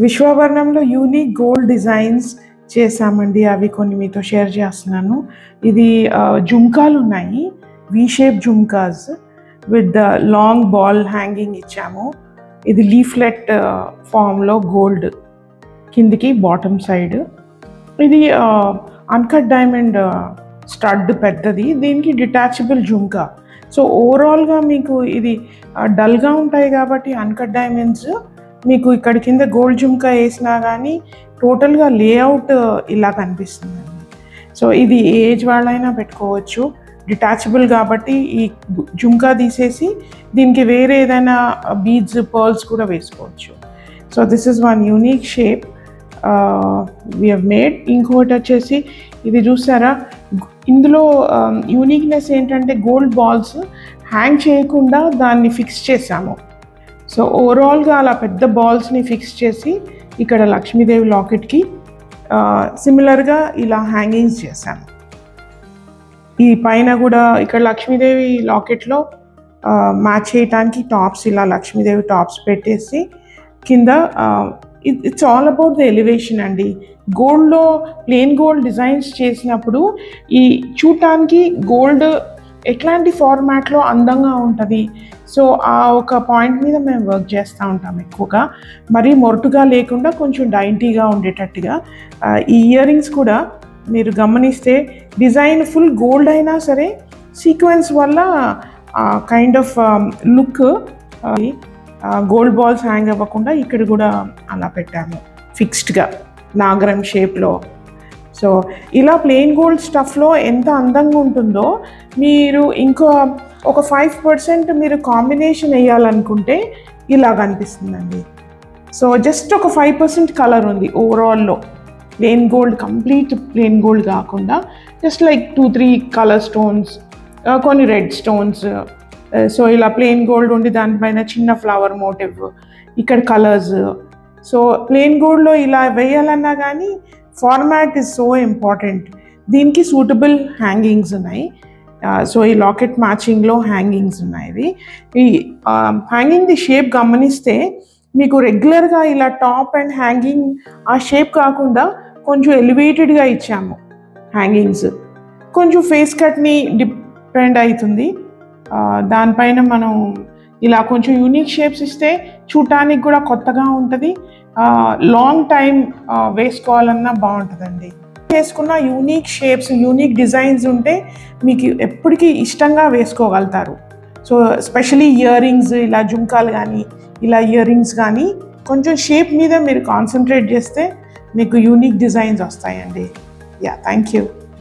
విశ్వవర్ణంలో unique gold designs చేసామండి. అవి కొన్ని మీతో షేర్ చేస్తున్నాను. ఇది జుమ్కాలు ఉన్నాయి, V shape jhumkas with the long ball hanging ఇచ్చాము. ఇది లీఫ్లెట్ ఫామ్లో గోల్డ్ కిందికి బాటమ్ సైడ్. ఇది అన్కట్ డైమండ్ స్టడ్ పెద్దది, దీనికి డిటాచబుల్ జుమ్కా. సో ఓవరాల్గా మీకు ఇది డల్గా ఉంటాయి కాబట్టి అన్కట్ డైమండ్స్ మీకు ఇక్కడ కింద గోల్డ్ జుమ్కా వేసినా కానీ టోటల్గా లేఅవుట్ ఇలా కనిపిస్తుందండి. సో ఇది ఏజ్ వాళ్ళైనా పెట్టుకోవచ్చు, డిటాచబుల్ కాబట్టి ఈ జుమ్కా తీసేసి దీనికి వేరే ఏదైనా బీడ్స్ పర్ల్స్ కూడా వేసుకోవచ్చు. So this is one unique shape we have made. ఇంకోటి వచ్చేసి ఇది చూసారా, ఇందులో యూనిక్నెస్ ఏంటంటే గోల్డ్ బాల్స్ హ్యాంగ్ చేయకుండా దాన్ని ఫిక్స్ చేసాము. సో ఓవరాల్గా అలా పెద్ద బాల్స్ని ఫిక్స్ చేసి ఇక్కడ లక్ష్మీదేవి లాకెట్కి సిమిలర్గా ఇలా హ్యాంగింగ్స్ చేశాము. ఈ పైన కూడా ఇక్కడ లక్ష్మీదేవి లాకెట్లో మ్యాచ్ చేయడానికి టాప్స్, ఇలా లక్ష్మీదేవి టాప్స్ పెట్టేసి కింద it's all about the elevation అండి. గోల్డ్లో ప్లెయిన్ గోల్డ్ డిజైన్స్ చేసినప్పుడు ఈ చూడటానికి గోల్డ్ ఎట్లాంటి ఫార్మాట్లో అందంగా ఉంటుంది. సో ఆ ఒక పాయింట్ మీద మేము వర్క్ చేస్తూ ఉంటాం ఎక్కువగా. మరీ మొరటుగా లేకుండా కొంచెం డైంటీగా ఉండేటట్టుగా. ఈ ఇయర్ రింగ్స్ కూడా మీరు గమనిస్తే డిజైన్ ఫుల్ గోల్డ్ అయినా సరే సీక్వెన్స్ వల్ల kind of look gold balls hang అవ్వకుండా ఇక్కడ కూడా అలా పెట్టాము ఫిక్స్డ్గా నాగరం షేప్లో. సో ఇలా ప్లెయిన్ గోల్డ్ స్టఫ్లో ఎంత అందంగా ఉంటుందో మీరు ఇంకో ఒక 5% మీరు కాంబినేషన్ వేయాలనుకుంటే ఇలా కనిపిస్తుందండి. సో జస్ట్ ఒక 5% కలర్ ఉంది ఓవరాల్లో. Plain gold, complete plain gold కాకుండా జస్ట్ లైక్ 2-3 కలర్ స్టోన్స్, కొన్ని రెడ్ స్టోన్స్. సో ఇలా ప్లెయిన్ గోల్డ్ ఉండి దానిపైన చిన్న ఫ్లవర్ మోటివ్, ఇక్కడ కలర్స్. సో ప్లెయిన్ గోల్డ్లో ఇలా వేయాలన్నా కానీ ఫార్మాట్ ఈజ్ సో ఇంపార్టెంట్. దీనికి సూటబుల్ హ్యాంగింగ్స్ ఉన్నాయి. సో ఈ లాకెట్ మ్యాచింగ్లో హ్యాంగింగ్స్ ఉన్నాయి. ఈ హ్యాంగింగ్ షేప్ గమనిస్తే మీకు రెగ్యులర్గా ఇలా టాప్ అండ్ హ్యాంగింగ్ ఆ షేప్ కాకుండా కొంచెం ఎలివేటెడ్గా ఇచ్చాము హ్యాంగింగ్స్. కొంచెం ఫేస్ కట్ని డిపెండ్ అవుతుంది. దానిపైన మనం ఇలా కొంచెం యూనిక్ షేప్స్ ఇస్తే చూడటానికి కూడా కొత్తగా ఉంటుంది. లాంగ్ టైం వేసుకోవాలన్నా బాగుంటుందండి. వేసుకున్న యూనిక్ షేప్స్, యూనిక్ డిజైన్స్ ఉంటే మీకు ఎప్పటికీ ఇష్టంగా వేసుకోగలుగుతారు. సో ఎస్పెషలీ ఇయర్ రింగ్స్, ఇలా జుమ్కాలు కానీ ఇలా ఇయర్ రింగ్స్ కానీ కొంచెం షేప్ మీద మీరు కాన్సన్ట్రేట్ చేస్తే మీకు యూనిక్ డిజైన్స్ వస్తాయండి. Yeah, thank you.